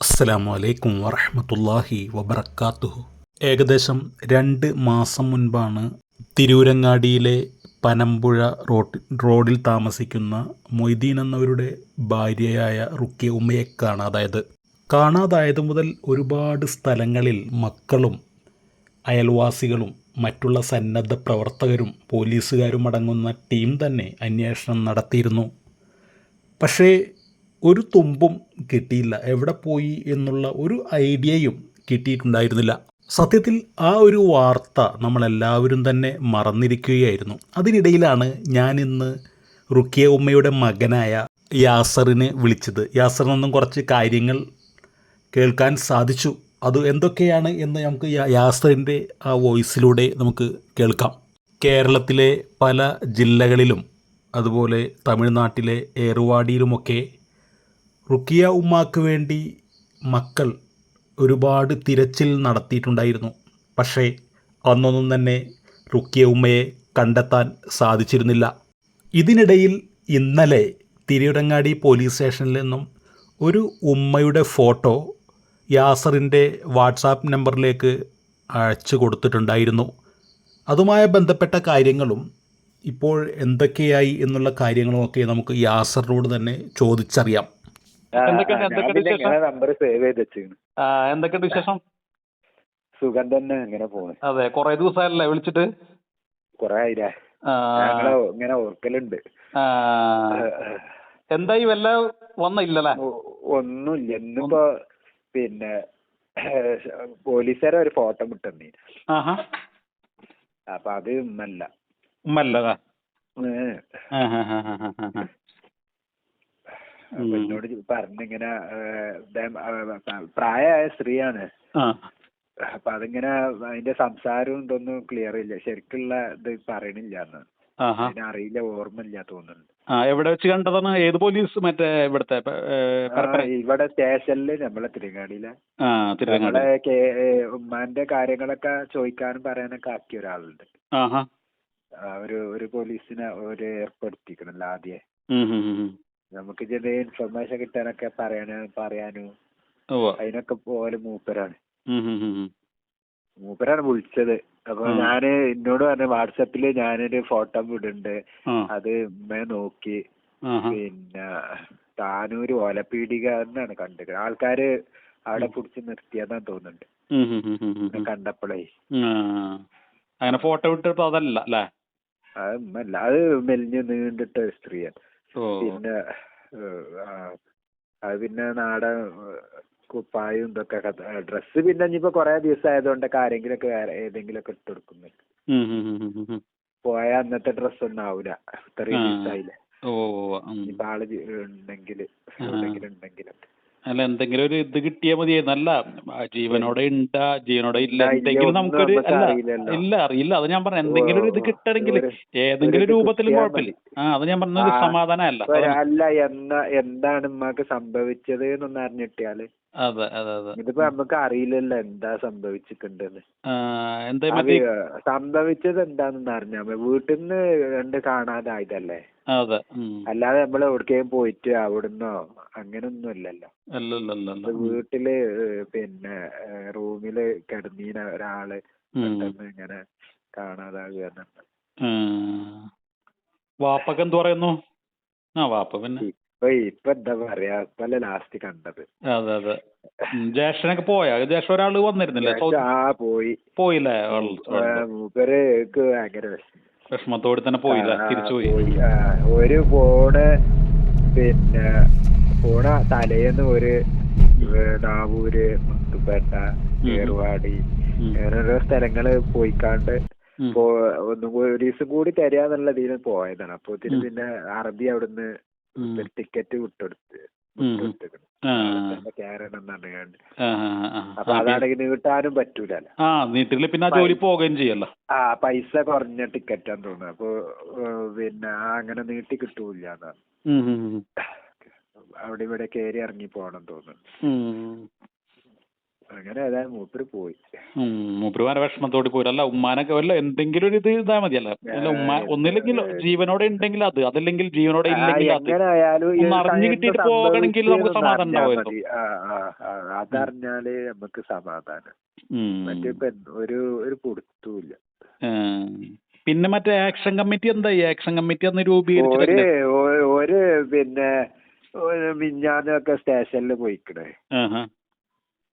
അസ്സലാമു അലൈക്കും വറഹ്മത്തുള്ളാഹി വബറകാതുഹു. ഏകദേശം 2 മാസം മുൻപാണ് തിരൂരങ്ങാടിയിലെ പനമ്പുഴ റോഡിൽ താമസിക്കുന്ന മൊയ്തീൻ എന്നവരുടെ ഭാര്യയായ റുക്കിയ ഉമ്മയെ കാണാതായത്. കാണാതായത് മുതൽ ഒരുപാട് സ്ഥലങ്ങളിൽ മക്കളും അയൽവാസികളും മറ്റുള്ള സന്നദ്ധ പ്രവർത്തകരും പോലീസുകാരും അടങ്ങുന്ന ടീം തന്നെ അന്വേഷണം നടത്തിയിരുന്നു. പക്ഷേ ഒരു തുമ്പും കിട്ടിയില്ല. എവിടെ പോയി എന്നുള്ള ഒരു ഐഡിയയും കിട്ടിയിട്ടുണ്ടായിരുന്നില്ല. സത്യത്തിൽ ആ ഒരു വാർത്ത നമ്മളെല്ലാവരും തന്നെ മറന്നിരിക്കുകയായിരുന്നു. അതിനിടയിലാണ് ഞാനിന്ന് റുക്കിയ ഉമ്മയുടെ മകനായ യാസറിനെ വിളിച്ചത്. യാസറിൽ നിന്നും കുറച്ച് കാര്യങ്ങൾ കേൾക്കാൻ സാധിച്ചു. അത് എന്തൊക്കെയാണ് എന്ന് നമുക്ക് യാസറിൻ്റെ ആ വോയിസിലൂടെ നമുക്ക് കേൾക്കാം. കേരളത്തിലെ പല ജില്ലകളിലും അതുപോലെ തമിഴ്നാട്ടിലെ ഏറുവാടിയിലുമൊക്കെ റുക്കിയ ഉമ്മാക്ക് വേണ്ടി മക്കൾ ഒരുപാട് തിരച്ചിൽ നടത്തിയിട്ടുണ്ടായിരുന്നു. പക്ഷേ അന്നൊന്നും തന്നെ റുക്കിയ ഉമ്മയെ കണ്ടെത്താൻ സാധിച്ചിരുന്നില്ല. ഇതിനിടയിൽ ഇന്നലെ തിരൂരങ്ങാടി പോലീസ് സ്റ്റേഷനിൽ നിന്നും ഒരു ഉമ്മയുടെ ഫോട്ടോ യാസറിൻ്റെ വാട്സാപ്പ് നമ്പറിലേക്ക് അയച്ചു കൊടുത്തിട്ടുണ്ടായിരുന്നു. അതുമായി ബന്ധപ്പെട്ട കാര്യങ്ങളും ഇപ്പോൾ എന്തൊക്കെയായി എന്നുള്ള കാര്യങ്ങളുമൊക്കെ നമുക്ക് യാസറിനോട് തന്നെ ചോദിച്ചറിയാം. നമ്പർ സേവ് ചെയ്ത് വെച്ചിരുന്നു. എന്തൊക്കെയുണ്ട് വിശേഷം? സുഖം തന്നെ, അങ്ങനെ പോണ്. അതെ, കൊറേ ദിവസമായല്ലേ വിളിച്ചിട്ട്? കൊറേ ആയില്ലേ, ഇങ്ങനെ ഓർക്കലുണ്ട്. എന്തായി, വല്ല വന്നില്ലല്ലേ? ഒന്നുമില്ല. ഇന്നിപ്പോ പിന്നെ പോലീസുകാരെ ഒരു ഫോട്ടോ വിട്ടു. അപ്പൊ അത് ഉമ്മല്ല. എന്നോട് പറഞ്ഞിങ്ങനെ പ്രായമായ സ്ത്രീയാണ്. അപ്പൊ അതിങ്ങനെ അതിന്റെ സംസാരവും ഇതൊന്നും ക്ലിയർ ഇല്ല, ശരിക്കുള്ള ഇത് പറയണില്ല എന്ന്. അറിയില്ല, ഓർമ്മയില്ല തോന്നുന്നുണ്ട്. എവിടെ വെച്ച് കണ്ടതാണ്? ഏത് പോലീസ്? മറ്റേ ഇവിടത്തെ ഇവിടെ സ്റ്റേഷനില്, നമ്മളെ തിരുങ്ങാടിയിലെ. നമ്മളെ ഉമ്മാന്റെ കാര്യങ്ങളൊക്കെ ചോദിക്കാനും പറയാനൊക്കെ ആക്കിയ ഒരാളുണ്ട്. ഒരു പോലീസിനെ ഒരു ഏർപ്പെടുത്തിക്കണല്ലോ ആദ്യം. നമുക്ക് ചെറിയ ഇൻഫർമേഷൻ കിട്ടാനൊക്കെ പറയാനും അതിനൊക്കെ പോലെ മൂപ്പരാണ് വിളിച്ചത്. അപ്പൊ ഞാന് എന്നോട് പറഞ്ഞു, വാട്സപ്പില് ഞാനൊരു ഫോട്ടോ വിടുന്നുണ്ട്, അത് ഉമ്മയെ നോക്കി. പിന്നെ താനൂര് ഓലപ്പീടിക എന്നാണ് കണ്ടത്. ആൾക്കാര് അവിടെ പിടിച്ച് നിർത്തിയതാന്ന് തോന്നുന്നുണ്ട് കണ്ടപ്പോഴേ. അങ്ങനെ ഫോട്ടോ വിട്ടപ്പോ അതല്ല അല്ലേ? അത് ഉമ്മല്ല, അത് മെലിഞ്ഞ് നീണ്ടിട്ട സ്ത്രീയാണ്. പിന്നെ അത് പിന്നെ നാടൻ കുപ്പായും ഇതൊക്കെ ഡ്രസ്സ് പിന്നെ ഇനിയിപ്പോ കൊറേ ദിവസം ആയതുകൊണ്ടൊക്കെ ആരെങ്കിലൊക്കെ വേറെ ഏതെങ്കിലുമൊക്കെ ഇട്ട് കൊടുക്കുന്നുണ്ട്. പോയ അന്നത്തെ ഡ്രസ്സ് ഒന്നും ആവൂല, ഇത്രയും ദിവസമായില്ലേ. ഇപ്പൊ ആള് ഉണ്ടെങ്കില് ഉണ്ടെങ്കിലൊക്കെ അല്ല, എന്തെങ്കിലും ഒരു ഇത് കിട്ടിയാൽ മതിയായിരുന്നു. അല്ല, ജീവനോടെ ഉണ്ടാ ജീവനോടെ ഇല്ല, എന്തെങ്കിലും നമുക്കൊരു ഇല്ല അറിയില്ല. അത് ഞാൻ പറഞ്ഞ എന്തെങ്കിലും ഒരു ഇത് കിട്ടണമെങ്കിൽ ഏതെങ്കിലും രൂപത്തിലും കുഴപ്പമില്ല. അത് ഞാൻ പറഞ്ഞ ഒരു സമാധാനമല്ല. അല്ല, എന്താണ് ഉമ്മാക്ക് സംഭവിച്ചത് എന്നൊന്ന് അറിഞ്ഞിട്ടിയാല്. അതെ അതെ അതെ. ഇതിപ്പോ നമുക്ക് അറിയില്ലല്ലോ എന്താ സംഭവിച്ചിട്ടുണ്ടെന്ന്. സംഭവിച്ചത് എന്താണെന്ന് അറിഞ്ഞാ വീട്ടിൽ നിന്ന് കണ്ട് കാണാതായതല്ലേ. അതെ. അല്ലാതെ നമ്മൾ എവിടേക്കും പോയിട്ട് അവിടുന്നോ അങ്ങനൊന്നും അല്ലല്ലോ. വീട്ടില് പിന്നെ റൂമില് കിടന്നീന ഒരാള് പെട്ടെന്ന് ഇങ്ങനെ കാണാതാകുക. വാപ്പൊക്കെ എന്ത് പറയുന്നു? വാപ്പ പിന്നെ ഇപ്പൊ എന്താ പറയാ, ഇപ്പല്ലേ ലാസ്റ്റ് കണ്ടത്. അതെ അതെ. ജ്യേഷ്ഠനൊക്കെ പോയാ? ജ്യേഷ്ഠ ഒരാള് വന്നിരുന്നില്ലേ? പോയില്ലേ? മൂപ്പർക്ക് ഭയങ്കര വിഷമത്തോടെ തന്നെ പോയില്ല, തിരിച്ചുപോയി. ഒരു പിന്നെ തലേന്ന് ഒരു നാവൂര്, മുത്തുപേട്ട, ഏറുവാടി അങ്ങനെ ഓരോ സ്ഥലങ്ങള് പോയിക്കാണ്ട് ഒന്നും ഒരു ദിവസം കൂടി തരാന്നുള്ള ഇതിന് പോയതാണ്. അപ്പൊ പിന്നെ അറബി അവിടുന്ന് ടിക്കറ്റ് വിട്ടെടുത്ത് കേറണം എന്നാണ്ട്. അപ്പൊ അതാണെങ്കിൽ നീട്ടാനും പറ്റൂലല്ലോ. നീട്ടില്ല, പിന്നെ ജോലി പോകുകയും ചെയ്യല്ലോ. പൈസ കുറഞ്ഞ ടിക്കറ്റാന്ന് തോന്നുന്നു. അപ്പൊ പിന്നെ അങ്ങനെ നീട്ടി കിട്ടൂല എന്നാണ്. അവിടെ ഇവിടെ കയറി ഇറങ്ങി പോണം തോന്നുന്നു. അങ്ങനെ ഏതായാലും മൂപ്പര് പോയി. മൂപ്പര് വിഷമത്തോടെ പോയി. അല്ല, ഉമ്മാനൊക്കെ വല്ല എന്തെങ്കിലും ഒരു ഇത് ഇതാ മതിയല്ല. ഉമ്മ ഒന്നില്ലെങ്കിൽ ജീവനോടെ ഉണ്ടെങ്കിൽ അത്, അതല്ലെങ്കിൽ ജീവനോടെ ഇല്ലെങ്കിൽ അത്, അറിഞ്ഞു കിട്ടിയിട്ട് പോകണമെങ്കിൽ നമുക്ക് സമാധാനം ഉണ്ടാവുമായിരുന്നു. അതറിഞ്ഞാല് നമുക്ക് സമാധാനം. മറ്റേ ഇപ്പൊ ഒരു പുടുത്തൂല്ല. പിന്നെ മറ്റേ ആക്ഷൻ കമ്മിറ്റി എന്തായി? ആക്ഷൻ കമ്മിറ്റി അന്ന് രൂപീകരിച്ചിട്ട് ഒരു പിന്നെ മിഞ്ഞാന്നൊക്കെ സ്റ്റേഷനിൽ പോയിക്കണേ.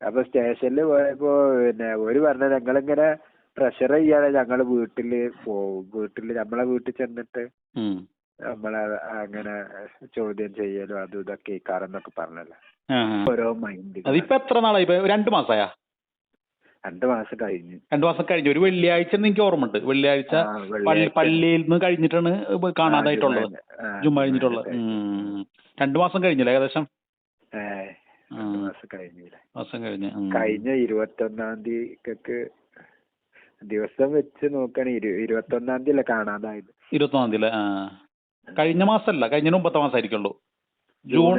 അപ്പൊ സ്റ്റേഷനിൽ പോയപ്പോ പിന്നെ ഒരു പറഞ്ഞ ഞങ്ങളിങ്ങനെ പ്രഷർ ചെയ്യാതെ ഞങ്ങള് വീട്ടില് പോവും. നമ്മളെ വീട്ടിൽ ചെന്നിട്ട് നമ്മളെ അങ്ങനെ ചോദ്യം ചെയ്യലും അതും ഇതൊക്കെ ഇക്കാരെന്നൊക്കെ പറഞ്ഞല്ലോ. ഓരോ മൈൻഡ്. അതിപ്പോ എത്ര നാളായി? 2 മാസമായാ? 2 മാസം കഴിഞ്ഞു. 2 മാസം കഴിഞ്ഞു. ഒരു വെള്ളിയാഴ്ച എനിക്ക് ഓർമ്മയുണ്ട്. വെള്ളിയാഴ്ച പള്ളിയിൽ നിന്ന് കഴിഞ്ഞിട്ടാണ് കാണാതായിട്ടുള്ളത്. ജുമ്മ കഴിഞ്ഞിട്ടുള്ളത്. 2 മാസം കഴിഞ്ഞില്ല ഏകദേശം? 2 മാസം കഴിഞ്ഞില്ല. കഴിഞ്ഞ 21-ാം തീയതിക്ക് ദിവസം വെച്ച് നോക്കുകയാണെങ്കിൽ 21-ാം തീയതി അല്ലേ കാണാതായത്? 21-ാം തീയതി. കഴിഞ്ഞ മാസമല്ല, കഴിഞ്ഞ മുമ്പത്തെ മാസമായിരിക്കുള്ളൂ. ജൂൺ,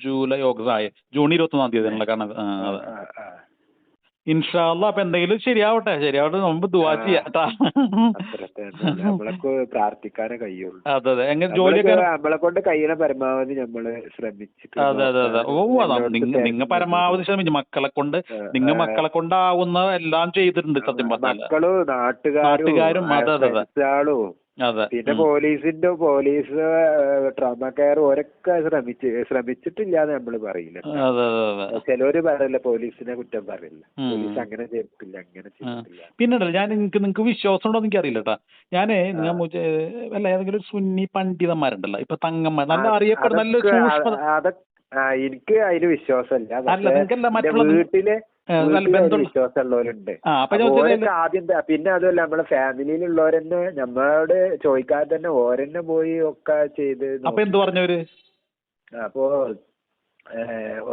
ജൂലൈ, ഓഗസ്റ്റ്, ജൂൺ 21-ാം തീയതി കാണാൻ. ഇൻഷാ അല്ലാ. അപ്പൊ എന്തെങ്കിലും ശരിയാവട്ടെ നമുക്ക് ദുആ ചെയ്യാം. പ്രാർത്ഥിക്കാനേ കഴിയുള്ളൂ. അതെ. എങ്ങനെ ജോലിയൊക്കെ നമ്മളെ കൊണ്ട് കഴിയണ പരമാവധി നമ്മള് ശ്രമിച്ചിട്ട്. അതെ. നിങ്ങ പരമാവധി ശ്രമിച്ചു. മക്കളെ കൊണ്ടാവുന്ന എല്ലാം ചെയ്തിട്ടുണ്ട് സത്യം പറഞ്ഞാൽ. മക്കളും നാട്ടുകാരും അതെ. പിന്നെ പോലീസ് ട്രോമ കെയർ ഓരൊക്കെ ശ്രമിച്ചിട്ടില്ലാന്ന് നമ്മള് പറയില്ല. ചിലവര് പറയില്ല, പോലീസിനെ കുറ്റം പറയില്ല, പോലീസ് അങ്ങനെ ചെയ്തിട്ടില്ല, അങ്ങനെ ചെയ്തിട്ടില്ല. പിന്നെ ഞാൻ നിങ്ങക്ക് വിശ്വാസം ഉണ്ടോ എന്ന് എനിക്കറിയില്ല കേട്ടാ. ഞാന് അല്ല ഏതെങ്കിലും ഒരു സുന്നി പണ്ഡിതന്മാരുണ്ടല്ലോ, ഇപ്പൊ തങ്ങന്മാർ, നല്ല അറിയപ്പെടുന്ന നല്ല സൂക്ഷ്മ. എനിക്ക് അതിന് വിശ്വാസമില്ല. വീട്ടില് വിശ്വാസമുള്ളവരുണ്ട്. ആദ്യം പിന്നെ അതുമല്ല, നമ്മളെ ഫാമിലിയിലുള്ളവരെന്നെ നമ്മളോട് ചോദിക്കാതെ തന്നെ ഓരെന്നെ പോയി ഒക്കെ ചെയ്ത്. അപ്പൊ എന്ത് പറഞ്ഞവര്? അപ്പോ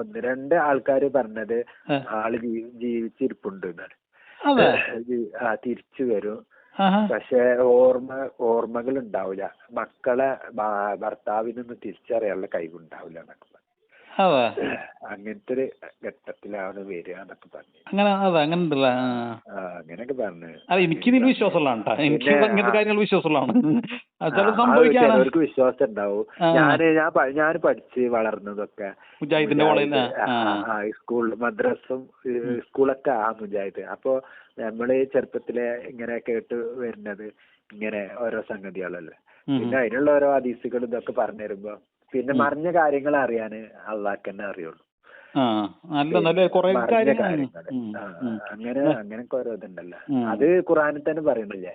1-2 ആൾക്കാര് പറഞ്ഞത് ആള് ജീവിച്ചിരിപ്പുണ്ട് എന്നാണ്. തിരിച്ചു വരും, പക്ഷെ ഓർമ്മകൾ ഉണ്ടാവില്ല, മക്കളെ ഭർത്താവിനൊന്നും തിരിച്ചറിയാനുള്ള കഴിവുണ്ടാവില്ല എന്നൊക്കെ പറഞ്ഞു. അങ്ങനത്തെ ഒരു ഘട്ടത്തിലാണ് വരിക എന്നൊക്കെ പറഞ്ഞു. അങ്ങനെയൊക്കെ പറഞ്ഞു. എനിക്കിതിൽ വിശ്വാസമുള്ളതാണ് കേട്ടോ. എനിക്ക് അങ്ങനത്തെ കാര്യങ്ങൾ വിശ്വാസമുള്ളതാണ്. ചിലവർക്ക് വിശ്വാസം ഉണ്ടാവും. ഞാൻ പഠിച്ച് വളർന്നതൊക്കെ മുജാഹിദിന്റെ കോളേജിൽ, മദ്രസും സ്കൂളൊക്കെ മുജാഹിദ്. അപ്പൊ നമ്മള് ചെറുപ്പത്തിലെ ഇങ്ങനെ കേട്ട് വരുന്നത് ഇങ്ങനെ ഓരോ സംഗതികളല്ലേ. പിന്നെ അതിനുള്ള ഓരോ ഹദീസുകൾ ഇതൊക്കെ പറഞ്ഞു തരുമ്പോ പിന്നെ മറിഞ്ഞ കാര്യങ്ങൾ അറിയാന് അള്ളാഹ്ക്ക് തന്നെ അറിയുള്ളൂ. അങ്ങനെയൊക്കെ ഓരോ ഇതുണ്ടല്ലോ. അത് ഖുർആനിൽ തന്നെ പറയണില്ലേ.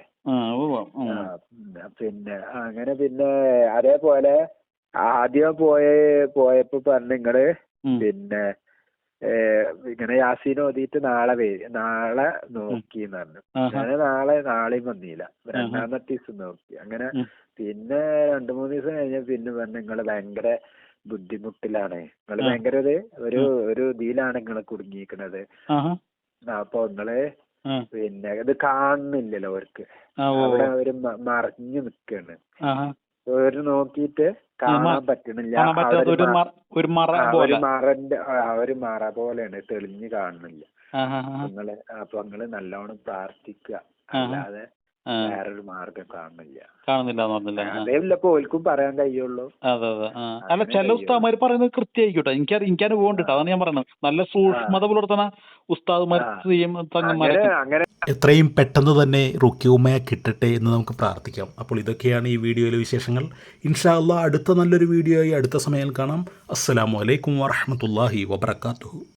പിന്നെ അതേപോലെ ആദ്യം പോയപ്പോ പറഞ്ഞു നിങ്ങള് പിന്നെ ഇങ്ങനെ യാസീൻ ഓതിയിട്ട് നാളെ നോക്കിന്ന് പറഞ്ഞു. അങ്ങനെ നാളെയും വന്നില്ല. 2-ാമത്തെ ദിവസം നോക്കി. അങ്ങനെ പിന്നെ 2-3 ദിവസം കഴിഞ്ഞ പിന്നെ പറഞ്ഞു നിങ്ങള് ഭയങ്കര ബുദ്ധിമുട്ടിലാണ്, നിങ്ങള് ഭയങ്കര ഒരു ഇതിലാണ് നിങ്ങള് കുടുങ്ങിയിരിക്കണത്. അപ്പൊ നിങ്ങള് പിന്നെ ഇത് കാണുന്നില്ലല്ലോ അവർക്ക്, അവിടെ അവര് മറിഞ്ഞു നിക്കാണ്. ഒരു നോക്കിയിട്ട് കാണാൻ പറ്റണില്ല. ഒരു മറ പോലെയാണ്, തെളിഞ്ഞു കാണുന്നില്ല. നിങ്ങള് നല്ലോണം പ്രാർത്ഥിക്കുക, അല്ലാതെ വേറൊരു മാർഗം കാണുന്നില്ല. അതേല്ല ഓൽക്കും പറയാൻ കഴിയുള്ളൂ. അല്ല, ചില ഉസ്താദ്മാര് പറയുന്നത് കൃത്യമായിക്കോട്ടെ. എനിക്ക് അനുഭവം ഉണ്ട്. അതാണ് ഞാൻ പറയുന്നത്. നല്ല സൂക്ഷ്മത പുലർത്തുന്ന ഉസ്താദ്മാർ, അങ്ങനെ എത്രയും പെട്ടെന്ന് തന്നെ റുക്കിയുമ്മയെ കിട്ടട്ടെ എന്ന് നമുക്ക് പ്രാർത്ഥിക്കാം. അപ്പോൾ ഇതൊക്കെയാണ് ഈ വീഡിയോയിലെ വിശേഷങ്ങൾ. ഇൻഷാ അല്ലാഹ് അടുത്ത നല്ലൊരു വീഡിയോയായി അടുത്ത സമയം കാണാം. അസ്സലാമു അലൈക്കും വറഹ്മത്തുള്ളാഹി വബറകാതുഹു.